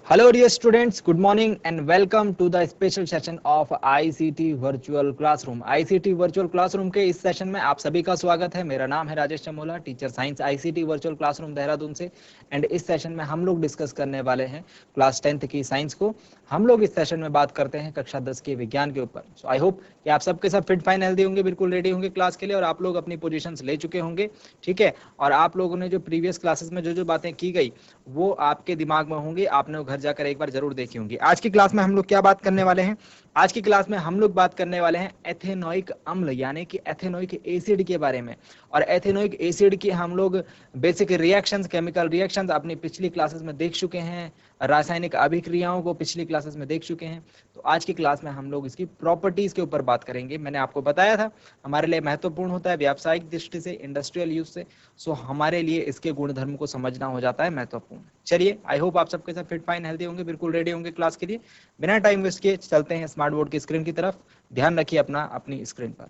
Hello dear students, good morning and welcome to the special session of ICT Virtual Classroom. ICT Virtual Classroom के इस session में आप सभी का स्वागत है। मेरा नाम है Rajesh Chamola, teacher science ICT Virtual Classroom Dehradun से। एंड इस सेशन में हम लोग डिस्कस करने वाले हैं क्लास 10th की साइंस को। हम लोग इस सेशन में बात करते हैं कक्षा 10 के विज्ञान के ऊपर। सो आई होप कि आप सबके सब फिट फाइन हेल्दी होंगे, बिल्कुल रेडी होंगे क्लास के लिए और आप लोग अपनी पोजीशंस ले चुके होंगे, ठीक है। और आप लोगों ने जो प्रीवियस क्लासेस में जो बातें की गई वो आपके दिमाग में होंगी, आपने घर जाकर एक बार जरूर देखी होंगी। आज की क्लास में हम लोग क्या बात करने वाले हैं? आज की क्लास में हम लोग बात करने वाले हैं एथेनोइक अम्ल यानी कि एथेनोइक एसिड के बारे में। और एथेनोइक एसिड की हम लोग बेसिक रिएक्शंस, केमिकल रिएक्शंस अपनी पिछली क्लासेस में देख चुके हैं, रासायनिक अभिक्रियाओं को पिछली क्लासेस में देख चुके हैं। तो आज की क्लास में हम लोग इसकी प्रॉपर्टीज के ऊपर बात करेंगे। मैंने आपको बताया था हमारे लिए महत्वपूर्ण होता है व्यावसायिक दृष्टि से, इंडस्ट्रियल यूज से। सो हमारे लिए इसके गुणधर्म को समझना हो जाता है महत्वपूर्ण। चलिए, आई होप आप सबके साथ फिट फाइन हेल्दी होंगे, बिल्कुल रेडी होंगे क्लास के लिए। बिना टाइम वेस्ट किए चलते हैं स्मार्ट बोर्ड की स्क्रीन की तरफ। ध्यान रखिए अपनी स्क्रीन पर।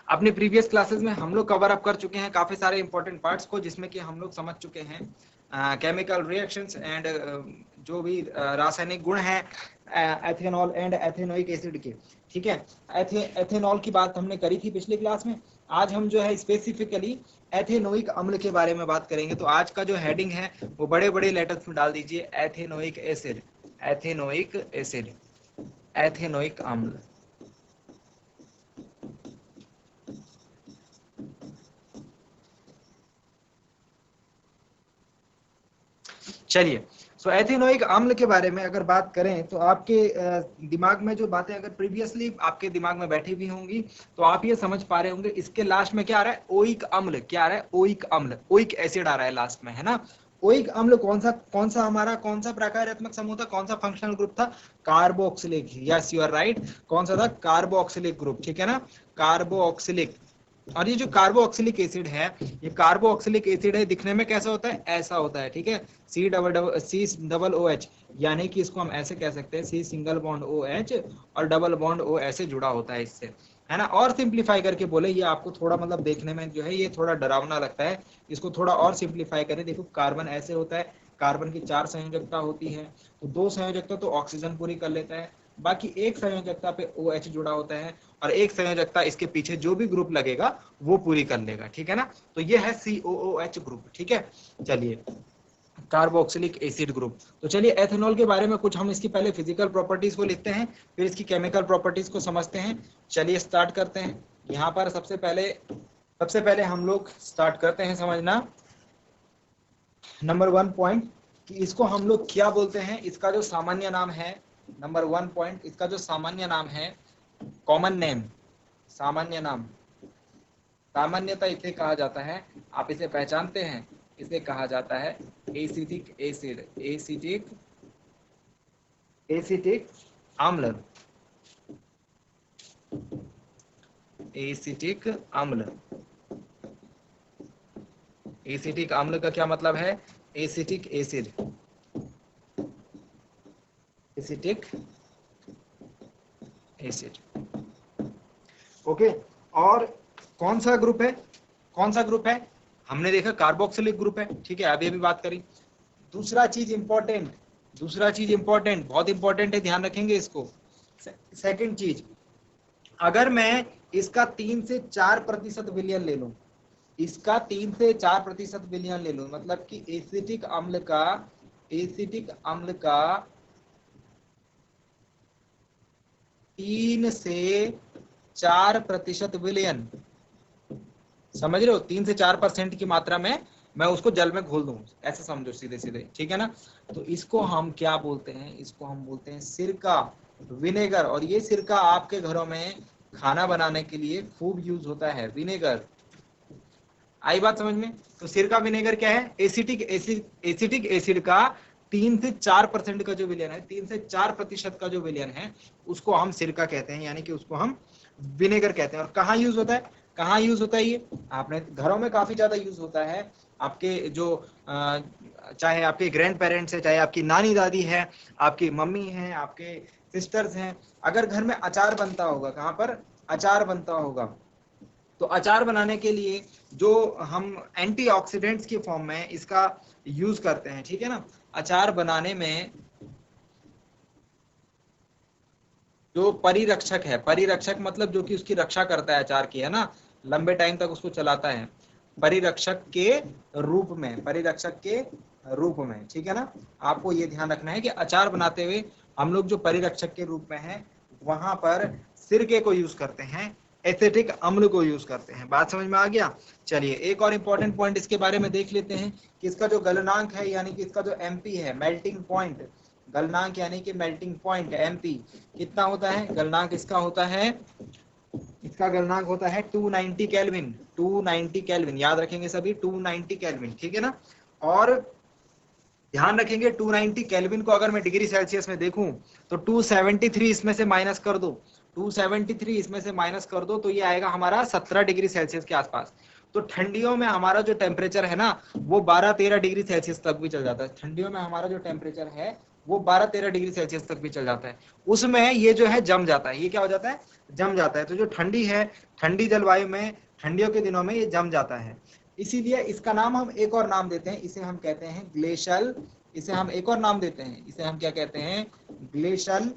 अपनी प्रीवियस क्लासेस में हम लोग कवर अप कर चुके हैं काफी सारे इंपॉर्टेंट पार्ट्स को, जिसमें कि हम लोग समझ चुके हैं केमिकल रिएक्शंस एंड जो भी रासायनिक गुण हैं एथेनॉल एंड एथेनोइक एसिड के, ठीक है। एथेनॉल की बात हमने करी थी पिछली क्लास में। आज हम जो है स्पेसिफिकली एथेनोइक अम्ल के बारे में बात करेंगे। तो आज का जो हेडिंग है वो बड़े बड़े लेटर्स में डाल दीजिए, ethanoic acid, ethanoic acid, ethanoic अम्ल। चलिए, सो एथेनोइक अम्ल के बारे में अगर बात करें तो आपके दिमाग में जो बातें अगर प्रीवियसली आपके दिमाग में बैठी हुई होंगी तो आप ये समझ पा रहे होंगे। इसके लास्ट में क्या आ रहा है? ओइक अम्ल। क्या आ रहा है? ओइक अम्ल, ओइक एसिड आ रहा है लास्ट में, है ना। ओइक अम्ल कौन सा हमारा कौन सा प्रकार्यात्मक समूह था, कौन सा फंक्शनल ग्रुप था? Carboxylic. Yes, you are right. कौन सा था? कार्बोक्सिलिक ग्रुप, ठीक है ना, कार्बोक्सिलिक। और ये जो कार्बोक्सिलिक एसिड है, ये कार्बोक्सिलिक एसिड है, दिखने में कैसा होता है? ऐसा होता है, ठीक है। सी डबल ओ एच, यानी कि इसको हम ऐसे कह सकते हैं, C single bond O H और डबल बॉन्ड ओ ऐसे जुड़ा होता है इससे, है ना। और सिंप्लीफाई करके बोले, ये आपको थोड़ा मतलब देखने में जो है ये थोड़ा डरावना लगता है, इसको थोड़ा और सिंप्लीफाई करें। देखो, कार्बन ऐसे होता है, कार्बन की 4 संयोजकता होती है, तो 2 संयोजकता तो ऑक्सीजन पूरी कर लेता है, बाकी एक संयोजकता पे ओ एच जुड़ा होता है और एक संयोजकता इसके पीछे जो भी ग्रुप लगेगा वो पूरी कर लेगा, ठीक है ना। तो ये है COOH ग्रुप, ठीक है। चलिए, कार्बोक्सिलिक एसिड ग्रुप। तो चलिए, एथेनॉल के बारे में कुछ हम इसकी पहले फिजिकल प्रॉपर्टीज को लिखते हैं, फिर इसकी केमिकल प्रॉपर्टीज को समझते हैं। चलिए स्टार्ट करते हैं। यहाँ पर सबसे पहले हम लोग स्टार्ट करते हैं समझना नंबर 1 पॉइंट, कि इसको हम लोग क्या बोलते हैं। इसका जो सामान्य नाम है, नंबर 1 पॉइंट, इसका जो सामान्य नाम है, कॉमन नेम, सामान्य नाम, सामान्यतः इसे कहा जाता है, आप इसे पहचानते हैं, इसे कहा जाता है एसिटिक एसिड, एसिटिक अम्ल, एसिटिक अम्ल। एसिटिक अम्ल का क्या मतलब है? Acetic acid, acetic acid, okay. और कौन सा ग्रुप है? कौन सा ग्रुप है? हमने देखा कार्बोक्सिलिक ग्रुप है, ठीक है, अभी बात करी। दूसरा चीज इंपॉर्टेंट, बहुत इंपॉर्टेंट है, ध्यान रखेंगे इसको। सेकंड चीज, अगर मैं इसका 3 से 4% विलयन ले लूं, इसका 3 से 4% विलयन ले लूं, मतलब कि एसिटिक अम्ल का 3 से 4% विलयन, समझ रहे हो? 3 से 4% की मात्रा में मैं उसको जल में घोल दूं, ऐसे समझो सीधे सीधे, ठीक है ना। तो इसको हम क्या बोलते हैं? इसको हम बोलते हैं सिरका, विनेगर। और ये सिरका आपके घरों में खाना बनाने के लिए खूब यूज होता है, विनेगर। आई बात समझ में? तो सिरका विनेगर क्या है? एसिटिक एसिड का 3 से 4% का जो विलयन है, 3 से 4% का जो विलयन है, उसको हम सिरका कहते हैं, यानी कि उसको हम विनेगर कहते हैं। और कहाँ यूज होता है? कहाँ यूज होता है? ये आपने घरों में काफी ज्यादा यूज होता है। आपके जो चाहे आपके ग्रैंड पेरेंट्स है, चाहे आपकी नानी दादी है, आपकी मम्मी है, आपके सिस्टर्स हैं, अगर घर में अचार बनता होगा, कहाँ पर अचार बनता होगा, तो अचार बनाने के लिए जो हम एंटीऑक्सीडेंट्स के फॉर्म में इसका यूज करते हैं, ठीक है ना। अचार बनाने में जो परिरक्षक है, परिरक्षक मतलब जो कि उसकी रक्षा करता है अचार की, है ना, लंबे टाइम तक उसको चलाता है, परिरक्षक के रूप में, परिरक्षक के रूप में, ठीक है ना। आपको ये ध्यान रखना है कि अचार बनाते हुए हम लोग जो परिरक्षक के रूप में है वहां पर सिरके को यूज करते हैं, एसिटिक अम्ल को यूज करते हैं। बात समझ में आ गया। चलिए एक और इंपॉर्टेंट पॉइंट इसके बारे में देख लेते हैं कि इसका जो गलनांक है, यानी कि इसका जो एमपी है, मेल्टिंग पॉइंट, गलनांक यानी कि मेल्टिंग पॉइंट एमपी कितना होता है, गलनांक इसका होता है, इसका गलनांक होता है 290 केल्विन, 290 केल्विन, याद रखेंगे सभी 290 केल्विन, ठीक है ना। और ध्यान रखेंगे 290 केल्विन को अगर मैं डिग्री सेल्सियस में देखूं तो 273 इसमें से माइनस कर दो, 273 इसमें से माइनस कर दो तो ये आएगा हमारा 17 डिग्री सेल्सियस के आसपास। तो ठंडियों में हमारा जो टेम्परेचर है ना वो 12-13 डिग्री सेल्सियस तक भी चल जाता है। ठंडियों में हमारा जो टेम्परेचर है वो 12-13 डिग्री सेल्सियस तक भी चल जाता है। उसमें ये जो है जम जाता है, ये क्या हो जाता है, जम जाता है। तो जो ठंडी है, ठंडी जलवायु में ठंडियों के दिनों में ये जम जाता है। इसीलिए इसका नाम हम एक और नाम देते हैं, इसे हम कहते हैं ग्लेशियल, इसे हम एक और नाम देते हैं, इसे हम क्या कहते हैं, glacial,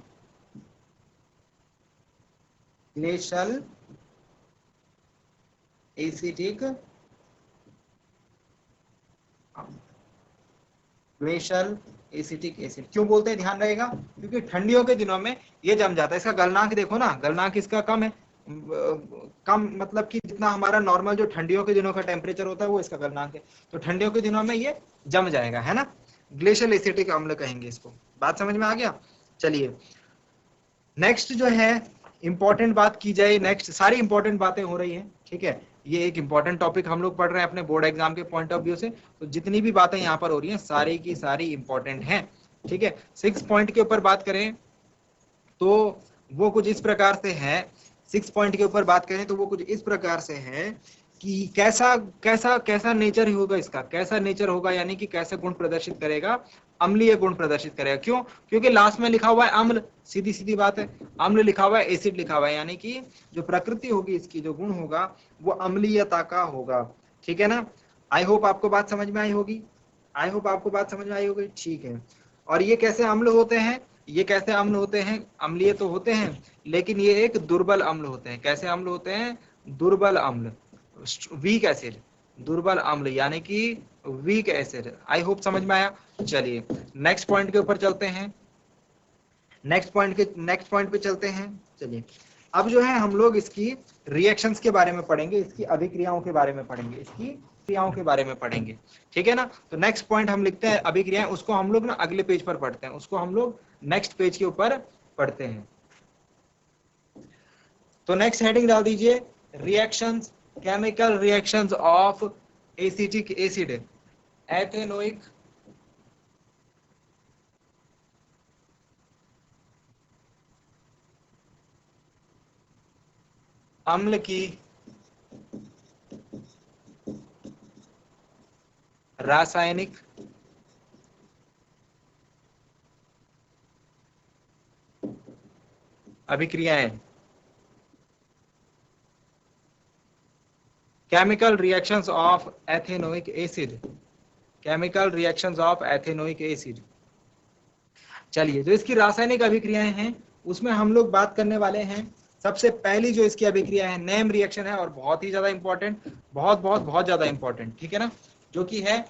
glacial acetic, glacial acetic acid क्यों बोलते हैं, ध्यान रहेगा, क्योंकि ठंडियों के दिनों में ये जम जाता है। इसका गलनांक देखो ना, गलनांक इसका कम है, कम मतलब कि जितना हमारा नॉर्मल जो ठंडियों के दिनों का टेम्परेचर होता है वो इसका गलनांक है। तो ठंडियों के दिनों में ये जम जाएगा, है ना, ग्लेशियल एसिटिक अम्ल कहेंगे इसको। बात समझ में आ गया। चलिए नेक्स्ट जो है इंपॉर्टेंट बात की जाए, नेक्स्ट सारी इंपॉर्टेंट बातें हो रही हैं, ठीक है, ये एक इंपॉर्टेंट टॉपिक हम लोग पढ़ रहे हैं अपने बोर्ड एग्जाम के पॉइंट ऑफ व्यू से, तो जितनी भी बातें यहाँ पर हो रही हैं सारी की सारी इंपॉर्टेंट हैं, ठीक है। 6 पॉइंट के ऊपर बात करें तो वो कुछ इस प्रकार से है, 6 पॉइंट के ऊपर बात करें तो वो कुछ इस प्रकार से है कि कैसा कैसा कैसा नेचर होगा इसका, कैसा नेचर होगा, यानी कि कैसे गुण प्रदर्शित करेगा, अम्लीय गुण प्रदर्शित करेगा। क्यों, क्योंकि लास्ट में लिखा हुआ है अम्ल, सीधी सीधी बात है, अम्ल लिखा हुआ है, एसिड लिखा हुआ है, यानी कि जो प्रकृति होगी इसकी, जो गुण होगा वो अम्लीयता का होगा, ठीक है ना। आई होप आपको बात समझ में आई होगी, आई होप आपको बात समझ में आई होगी, ठीक है। और ये कैसे अम्ल होते हैं, ये कैसे अम्ल होते हैं, अम्लीय तो होते हैं लेकिन ये एक दुर्बल अम्ल होते हैं। कैसे अम्ल होते हैं, दुर्बल अम्ल, वीक एसिड, दुर्बल अम्ल यानी कि वीक एसिड। आई होप समझ में आया। चलिए नेक्स्ट पॉइंट के ऊपर चलते हैं, नेक्स्ट पॉइंट पे चलते हैं। चलिए अब जो है हम लोग इसकी रिएक्शंस के बारे में पढ़ेंगे, इसकी अभिक्रियाओं के बारे में पढ़ेंगे, इसकी क्रियाओं के बारे में पढ़ेंगे, ठीक है ना। तो नेक्स्ट पॉइंट हम लिखते हैं अभिक्रियाएं, उसको हम लोग ना अगले पेज पर पढ़ते हैं, उसको हम लोग नेक्स्ट पेज के ऊपर पढ़ते हैं। तो नेक्स्ट हेडिंग डाल दीजिए, reactions, chemical reactions of acetic acid, ethanoic अम्ल की रासायनिक अभिक्रियाएं, chemical reactions of ethanoic acid, chemical reactions of ethanoic acid. चलिए जो इसकी रासायनिक अभिक्रियाएं हैं उसमें हम लोग बात करने वाले हैं। सबसे पहली जो इसकी अभिक्रिया है नेम रिएक्शन है, और बहुत ही ज्यादा इंपॉर्टेंट, बहुत बहुत बहुत ज्यादा इंपॉर्टेंट, ठीक है ना, जो कि है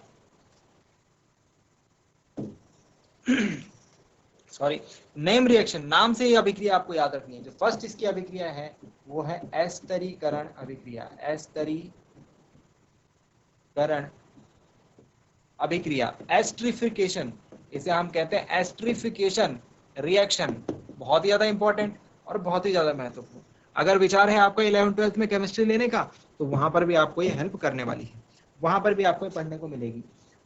सॉरी, नेम रिएक्शन, नाम से ही अभिक्रिया आपको याद रखनी है। जो फर्स्ट इसकी अभिक्रिया है वो है एस्तरीकरण अभिक्रिया, एस्तरीकरण अभिक्रिया, एस्ट्रिफिकेशन, इसे हम कहते हैं एस्ट्रिफिकेशन रिएक्शन। बहुत ही ज्यादा इंपॉर्टेंट और बहुत ही ज्यादा महत्वपूर्ण। अगर विचार है आपका 11th-12th में केमिस्ट्री लेने का तो वहां पर भी आपको ये हेल्प करने वाली है, वहां पर भी आपको पढ़ने को मिलेगी।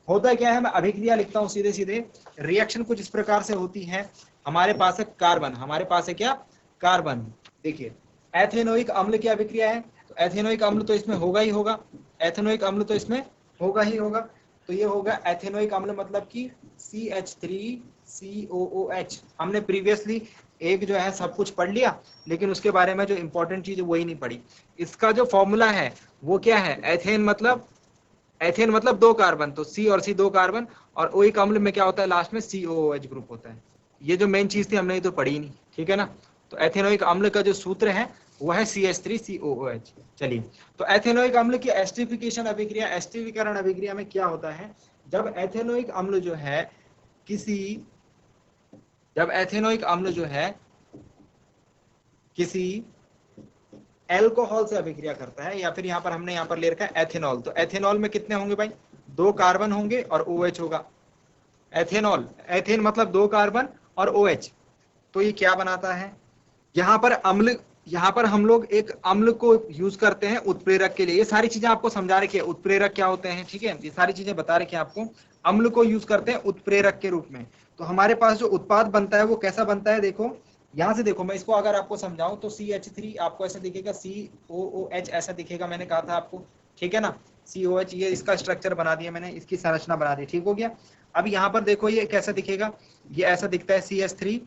होता क्या है, मैं अभिक्रिया लिखता हूँ सीधे सीधे, रिएक्शन कुछ इस प्रकार से होती है। हमारे पास है कार्बन, हमारे पास है क्या, कार्बन। देखिए एथेनोइक अम्ल की अभिक्रिया है तो एथेनोइक अम्ल तो इसमें होगा ही होगा, एथेनोइक अम्ल तो इसमें होगा ही होगा। तो ये होगा एथेनोइक अम्ल मतलब कि CH3COOH। हमने प्रीवियसली एक जो है सब कुछ पढ़ लिया लेकिन उसके बारे में जो इंपॉर्टेंट चीज है वही नहीं पढ़ी। इसका जो फॉर्मूला है वो क्या है, एथेन मतलब 2 कार्बन, तो C और C 2 कार्बन, और ओइक अम्ल में क्या होता है लास्ट में COOH ग्रुप होता है। ये जो मेन चीज थी हमने ये तो पढ़ी नहीं, ठीक है ना। तो एथेनोइक अम्ल का जो सूत्र है वो है CH3COOH। चलिए, तो एथेनोइक अम्ल की एस्टरीफिकेशन अभिक्रिया, एस्टरीकरण अभिक्रिया में क्या होता है, जब एथेनोइक अम्ल जो है जब एथेनोइक अम्ल जो है किसी एल्कोहल से अभिक्रिया करता है, या फिर हमने यहाँ पर ले रखा है एथेनॉल, तो एथेनॉल में कितने होंगे भाई, 2 कार्बन होंगे और OH होगा। एथेनॉल, एथेन मतलब 2 कार्बन और OH, तो ये क्या बनाता है, यहाँ पर हम लोग एक अम्ल को यूज करते हैं उत्प्रेरक के लिए। ये सारी चीजें आपको समझा रखी है, उत्प्रेरक क्या होते हैं, ठीक है, ये सारी चीजें बता रखी है आपको। अम्ल को यूज करते हैं उत्प्रेरक के रूप में। तो हमारे पास जो उत्पाद बनता है वो कैसा बनता है, देखो यहां से देखो, मैं इसको अगर आपको समझाऊं तो CH3 आपको ऐसा दिखेगा, COOH ऐसा दिखेगा, मैंने कहा था आपको, ठीक है ना, COH, ये इसका स्ट्रक्चर बना दिया मैंने, इसकी संरचना बना दी, ठीक हो गया। अब यहाँ पर देखो ये कैसा दिखेगा, ये ऐसा दिखता है CH3।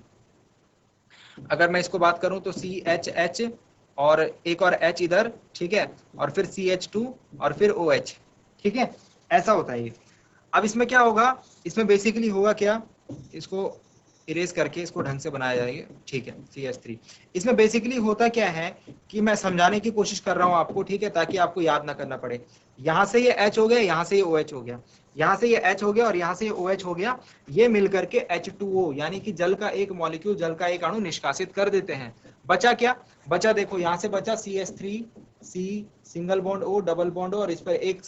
अगर मैं इसको बात करूं तो CHH और एक और H इधर, ठीक है, और फिर CH2 और फिर OH, ठीक है, ऐसा होता है ये। अब इसमें क्या होगा, इसमें बेसिकली होगा क्या, इसको इरेज करके इसको ढंग से बनाया जाएगा, ठीक है, CH3। इसमें बेसिकली होता क्या है कि मैं समझाने की कोशिश कर रहा हूं आपको, ठीक है, ताकि आपको याद ना करना पड़े। यहां से ये H हो गया, यहां से ये OH हो गया, यहां से ये H हो गया और यहां से ये OH हो गया, ये मिलकर के H2O यानी कि जल का एक मॉलिक्यूल, जल का एक अणु निष्कासित कर देते हैं। बचा क्या, बचा देखो, यहां से बचा CH3, C single bond O double bond O, और इस पर एक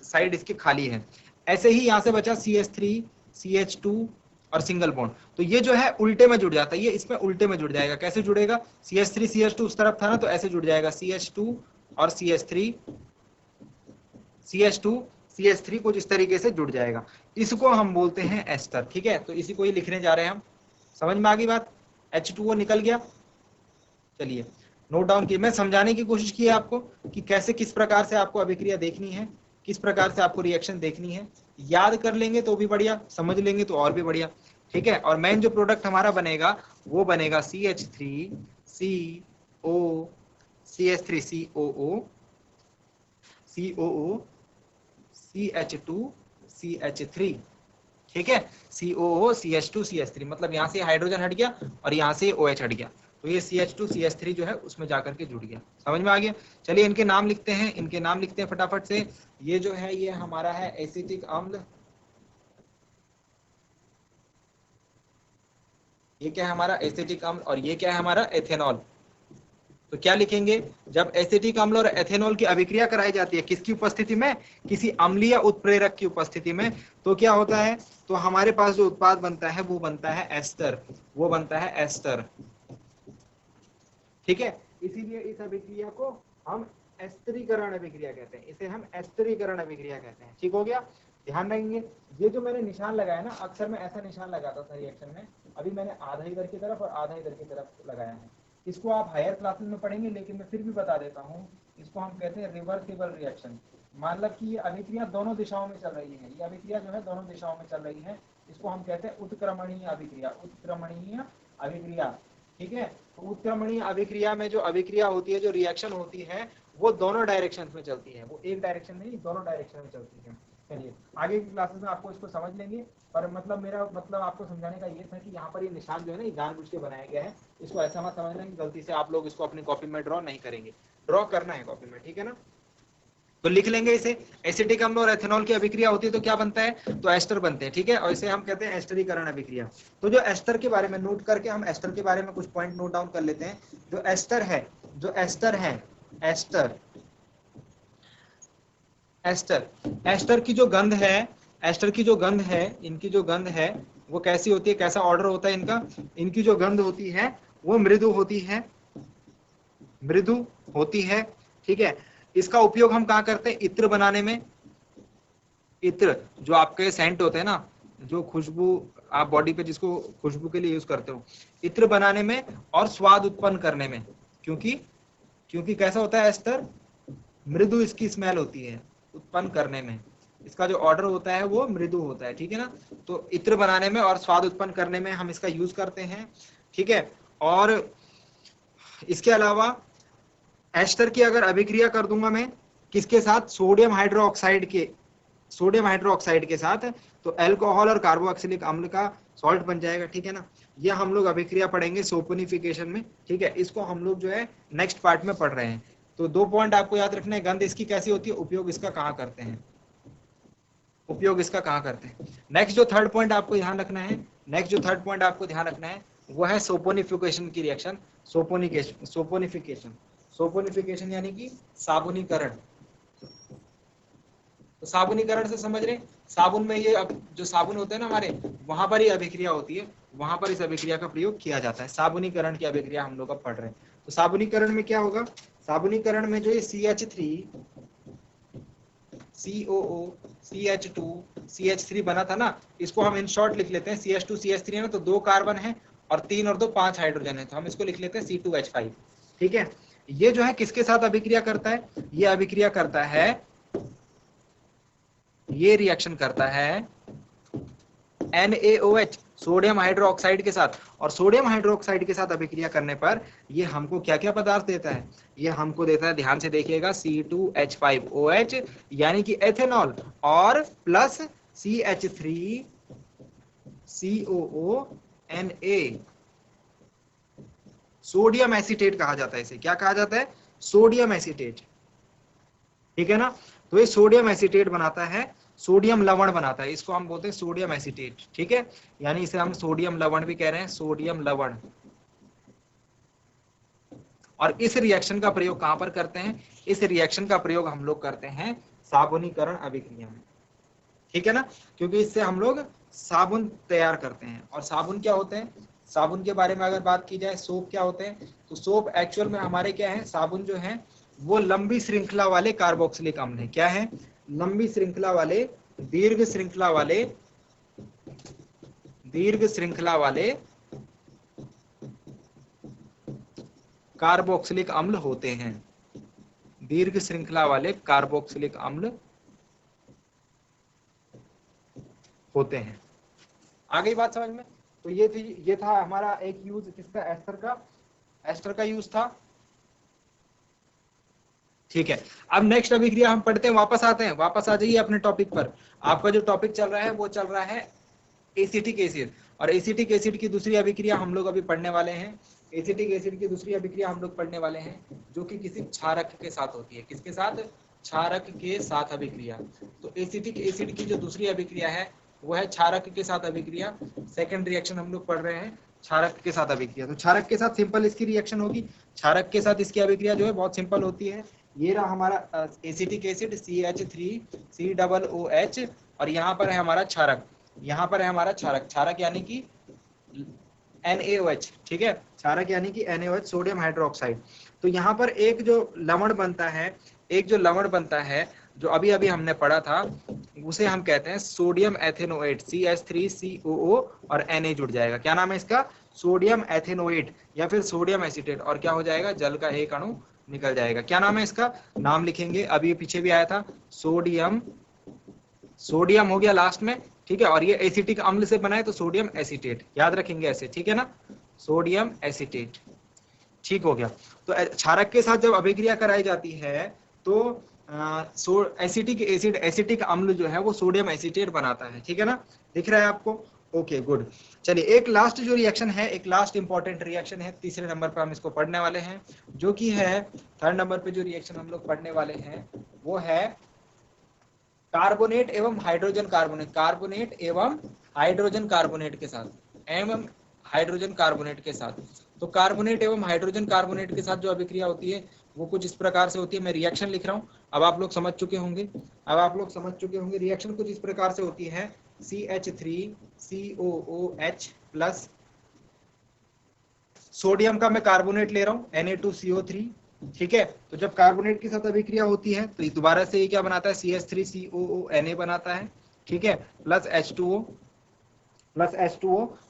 साइड इसके खाली है। ऐसे ही यहां से बचा CH3, CH2 और सिंगल बॉन्ड, तो ये जो है उल्टे में जुड़ जाता है, ये इसमें उल्टे में जुड़ जाएगा। कैसे जुड़ेगा, CH3 CH2 उस तरफ था ना, तो ऐसे जुड़ जाएगा, CH2 और CH3, CH2 CH3 कुछ इस तरीके से जुड़ जाएगा। इसको हम बोलते हैं एस्टर, ठीक है, तो इसी को ही लिखने जा रहे हैं हम। समझ में आ गई बात, H2O निकल गया। चलिए नोट डाउन की, मैं समझाने की कोशिश की है आपको कि कैसे, किस प्रकार से आपको अभिक्रिया देखनी है, किस प्रकार से आपको रिएक्शन देखनी है। याद कर लेंगे तो भी बढ़िया, समझ लेंगे तो और भी बढ़िया, ठीक है। और मेन जो प्रोडक्ट हमारा बनेगा वो बनेगा CH3CO, CH3COO, COO, CH2CH3, ठीक है, COO CH2 CH3, मतलब यहाँ से हाइड्रोजन हट गया और यहाँ से OH हट गया, तो ये CH2 CH3 जो है उसमें जाकर के जुड़ गया। समझ में आ गया। चलिए इनके नाम लिखते हैं, इनके नाम लिखते हैं फटाफट से। ये जो है ये हमारा है एसिटिक अम्ल, ये क्या है हमारा एसिटिक अम्ल, और ये क्या है हमारा एथेनॉल। तो क्या लिखेंगे, जब एसिटिक अम्ल और एथेनॉल की अभिक्रिया कराई जाती है, किसकी उपस्थिति में, किसी अम्लीय उत्प्रेरक की उपस्थिति में, तो क्या होता है, तो हमारे पास जो उत्पाद बनता है वो बनता है एस्टर, वो बनता है एस्टर, ठीक है। इसीलिए इस अभिक्रिया को हम एस्टरीकरण अभिक्रिया कहते हैं, इसे हम एस्टरीकरण अभिक्रिया कहते हैं, ठीक हो गया। ध्यान रखेंगे, ये जो मैंने निशान लगाया ना, अक्सर मैं ऐसा निशान लगाता था रिएक्शन में, अभी मैंने आधा इधर की तरफ और आधा इधर की तरफ लगाया है। इसको आप हायर क्लासेस में पढ़ेंगे, लेकिन मैं फिर भी बता देता हूँ, इसको हम कहते हैं रिवर्सिबल रिएक्शन। मतलब कि ये अभिक्रिया दोनों दिशाओं में चल रही है, ये अभिक्रिया जो है दोनों दिशाओं में चल रही है, इसको हम कहते हैं उत्क्रमणीय अभिक्रिया, उत्क्रमणीय अभिक्रिया, ठीक है। तो उत्क्रमणीय अभिक्रिया में जो अभिक्रिया होती है, जो रिएक्शन होती है, वो दोनों डायरेक्शन में चलती है, वो एक डायरेक्शन में नहीं, दोनों डायरेक्शन में चलती है। चलिए आगे की क्लासेस में आपको इसको समझ लेंगे, पर मतलब मेरा मतलब आपको समझाने का ये था कि यहाँ पर ये निशान जो है ना, ये जानबूझ के बनाया गया है, इसको ऐसा मत समझना कि गलती से आप लोग इसको अपनी कॉपी में ड्रॉ नहीं करेंगे, ड्रॉ करना है कॉपी में, ठीक है ना। तो लिख लेंगे इसे, एसिटिक अम्ल और एथेनॉल की अभिक्रिया होती है तो क्या बनता है, तो एस्टर बनते हैं, ठीक है, और इसे हम कहते हैं एस्टरीकरण अभिक्रिया। तो जो एस्टर के बारे में नोट करके, हम एस्टर के बारे में कुछ पॉइंट नोट डाउन कर लेते हैं। जो एस्टर है, एस्टर, एस्टर की जो गंध है, एस्टर की जो गंध है, इनकी जो गंध है वो कैसी होती है, कैसा ऑर्डर होता है इनका, इनकी जो गंध होती है वो मृदु होती है, मृदु होती है, ठीक है। इसका उपयोग हम कहाँ करते हैं, इत्र बनाने में। इत्र जो आपके सेंट होते हैं ना, जो खुशबू आप बॉडी पे जिसको खुशबू के लिए यूज करते हो, इत्र बनाने में और स्वाद उत्पन्न करने में। क्योंकि कैसा होता है एस्टर, मृदु इसकी स्मेल होती है, उत्पन्न करने में इसका जो ऑर्डर होता है वो मृदु होता है, ठीक है ना। तो इत्र बनाने में और स्वाद उत्पन्न करने में हम इसका यूज करते हैं, ठीक है। और इसके अलावा एस्टर की अगर अभिक्रिया कर दूंगा मैं किसके साथ, सोडियम हाइड्रोक्साइड के, सोडियम हाइड्रोक्साइड के साथ, तो अल्कोहल और कार्बोक्सिलिक अम्ल का सॉल्ट बन जाएगा, ठीक है ना। ये हम लोग अभिक्रिया पढ़ेंगे सोपोनिफिकेशन में, ठीक है। इसको हम लोग जो है नेक्स्ट पार्ट में पढ़ रहे हैं। तो 2 पॉइंट आपको याद रखने हैं, गंध इसकी कैसी होती है, उपयोग इसका कहाँ करते हैं, उपयोग इसका कहाँ करते हैं। नेक्स्ट जो थर्ड पॉइंट आपको ध्यान रखना है, नेक्स्ट जो थर्ड पॉइंट आपको ध्यान रखना है वो है सोपोनिफिकेशन की रिएक्शन। सोपोनिफिकेशन सोपोनिफिकेशन यानी कि साबुनीकरण। तो साबुनीकरण से समझ रहे, साबुन में ये अब जो साबुन होते हैं ना हमारे, वहां पर ही अभिक्रिया होती है, वहां पर इस अभिक्रिया का प्रयोग किया जाता है। साबुनीकरण की अभिक्रिया हम लोग अब पढ़ रहे हैं। तो साबुनीकरण में क्या होगा, साबुनीकरण में जो ये CH3 COO CH2 CH3 बना था ना, इसको हम इन शॉर्ट लिख लेते हैं CH2 CH3 है ना, तो 2 कार्बन है और 3 और 2 5 हाइड्रोजन है, तो हम इसको लिख लेते हैं C2H5, ठीक है। ये जो है किसके साथ अभिक्रिया करता है, ये अभिक्रिया करता है, ये रिएक्शन करता है NaOH सोडियम हाइड्रोक्साइड के साथ। और सोडियम हाइड्रोक्साइड के साथ अभिक्रिया करने पर ये हमको क्या क्या पदार्थ देता है, ये हमको देता है, ध्यान से देखिएगा, C2H5OH यानी कि एथेनॉल, और प्लस CH3COONA सोडियम एसीटेट कहा जाता है इसे। क्या कहा जाता है, सोडियम एसीटेट, ठीक है ना। तो ये सोडियम एसीटेट बनाता है, सोडियम लवण बनाता है, इसको हम बोलते हैं सोडियम एसीटेट, ठीक है। यानी इसे हम सोडियम लवण भी कह रहे हैं, सोडियम लवण। और इस रिएक्शन का प्रयोग कहां पर करते हैं, इस रिएक्शन का प्रयोग हम लोग करते हैं साबुनीकरण अभिक्रिया में, ठीक है ना। क्योंकि इससे हम लोग साबुन तैयार करते हैं। और साबुन क्या होते हैं, साबुन के बारे में अगर बात की जाए, सोप क्या होते हैं, तो सोप एक्चुअल में हमारे क्या है, साबुन जो है वो लंबी श्रृंखला वाले कार्बोक्सिलिक अम्ल है। क्या है, लंबी श्रृंखला वाले, दीर्घ श्रृंखला वाले कार्बोक्सिलिक अम्ल होते हैं, दीर्घ श्रृंखला वाले कार्बोक्सिलिक अम्ल होते हैं। आ गई बात समझ में। तो ये था हमारा एक यूज किसका, एस्टर का यूज था, ठीक है। अब नेक्स्ट अभिक्रिया हम पढ़ते हैं, वापस आते हैं, वापस आ जाइए अपने टॉपिक पर। आपका जो टॉपिक चल रहा है वो चल रहा है एसिटिक एसिड, और एसिटिक एसिड की दूसरी अभिक्रिया हम लोग अभी पढ़ने वाले हैं। एसिटिक एसिड की दूसरी अभिक्रिया हम लोग पढ़ने वाले हैं जो कि किसी क्षारक के साथ होती है। किसके साथ, क्षारक के साथ अभिक्रिया। तो एसिटिक एसिड की जो दूसरी अभिक्रिया है वो है क्षारक के साथ अभिक्रिया। सेकंड रिएक्शन हम लोग पढ़ रहे हैं क्षारक के साथ अभिक्रिया। तो क्षारक के साथ सिंपल इसकी रिएक्शन होगी, क्षारक के साथ इसकी अभिक्रिया जो है बहुत सिंपल होती है। ये रहा हमारा एसिटिक एसिड CH3COOH, और यहाँ पर है हमारा क्षारक, यहाँ पर है हमारा क्षारक, क्षारक यानी कि NaOH, ठीक है, क्षारक यानी कि NaOH सोडियम हाइड्रोक्साइड। तो यहाँ पर एक जो लवण बनता है, एक जो लवण बनता है जो अभी अभी हमने पढ़ा था, उसे हम कहते हैं सोडियम एथेनोएट, CH3COO और Na जुड़ जाएगा। क्या नाम है इसका, सोडियम एथेनोएट या फिर सोडियम एसीटेट, और क्या हो जाएगा, जल का एक अणु निकल जाएगा। क्या नाम है इसका, नाम लिखेंगे, अभी पीछे भी आया था, सोडियम, सोडियम हो गया लास्ट में, ठीक है। और ये एसिटिक अम्ल से बना है तो सोडियम एसीटेट, याद रखेंगे ऐसे, ठीक है ना, सोडियम एसीटेट, ठीक हो गया। तो क्षारक के साथ जब अभिक्रिया कराई जाती है तो एसिटिक एसिड, एसिटिक अम्ल जो है वो सोडियम एसीटेट बनाता है, ठीक है ना, दिख रहा है आपको, ओके गुड। चलिए एक लास्ट जो रिएक्शन है, एक लास्ट इंपॉर्टेंट रिएक्शन है, तीसरे नंबर पर हम इसको पढ़ने वाले हैं, जो कि है थर्ड नंबर पे जो रिएक्शन हम लोग पढ़ने वाले हैं वो है कार्बोनेट एवं हाइड्रोजन कार्बोनेट, कार्बोनेट एवं हाइड्रोजन कार्बोनेट के साथ, एवं हाइड्रोजन कार्बोनेट के साथ। तो कार्बोनेट एवं हाइड्रोजन कार्बोनेट के साथ जो अभिक्रिया होती है वो कुछ इस प्रकार से होती है। मैं रिएक्शन लिख रहा हूँ, अब आप लोग समझ चुके होंगे, रिएक्शन कुछ इस प्रकार से होती है, CH3COOH प्लस सोडियम का मैं कार्बोनेट ले रहा हूँ Na2CO3, ठीक है। तो जब कार्बोनेट के साथ अभिक्रिया होती है तो दोबारा से ये क्या बनाता है, CH3COONA बनाता है, ठीक है, प्लस H2O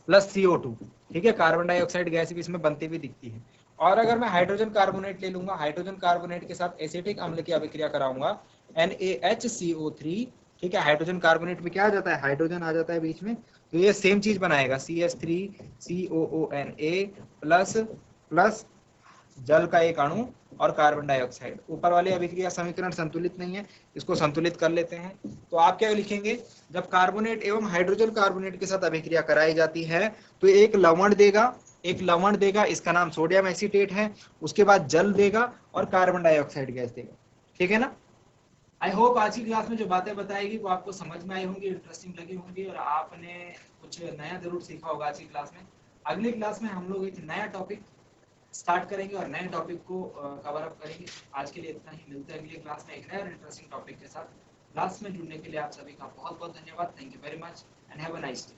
प्लस CO2, ठीक है। कार्बन डाइऑक्साइड गैस भी इसमें बनती हुई दिखती है। और अगर मैं हाइड्रोजन कार्बोनेट ले लूंगा, हाइड्रोजन कार्बोनेट के साथ एसिटिक अम्ल की अभिक्रिया कराऊंगा NaHCO3, ठीक है। हाइड्रोजन कार्बोनेट में क्या आ जाता है, हाइड्रोजन आ जाता है बीच में, तो ये सेम चीज बनाएगा, CH3COONA प्लस प्लस जल का एक अणु और कार्बन डाइऑक्साइड। ऊपर वाली अभिक्रिया समीकरण संतुलित नहीं है, इसको संतुलित कर लेते हैं। तो आप क्या लिखेंगे, जब कार्बोनेट एवं हाइड्रोजन कार्बोनेट के साथ अभिक्रिया कराई जाती है तो एक लवण देगा, इसका नाम सोडियम एसीटेट है, उसके बाद जल देगा और कार्बन डाइऑक्साइड गैस देगा। ठीक है ना। आई होप आज की क्लास में जो बातें बताएगी वो आपको समझ में आई होंगी, इंटरेस्टिंग लगी होंगी और आपने कुछ नया जरूर सीखा होगा आज की क्लास में। अगली क्लास में हम लोग एक नया टॉपिक स्टार्ट करेंगे और नए टॉपिक को कवर अप करेंगे। आज के लिए इतना ही, मिलते हैं अगली क्लास में एक नया इंटरेस्टिंग टॉपिक के साथ। क्लास में जुड़ने के लिए आप सभी का बहुत बहुत धन्यवाद। Thank you very much and have a nice day.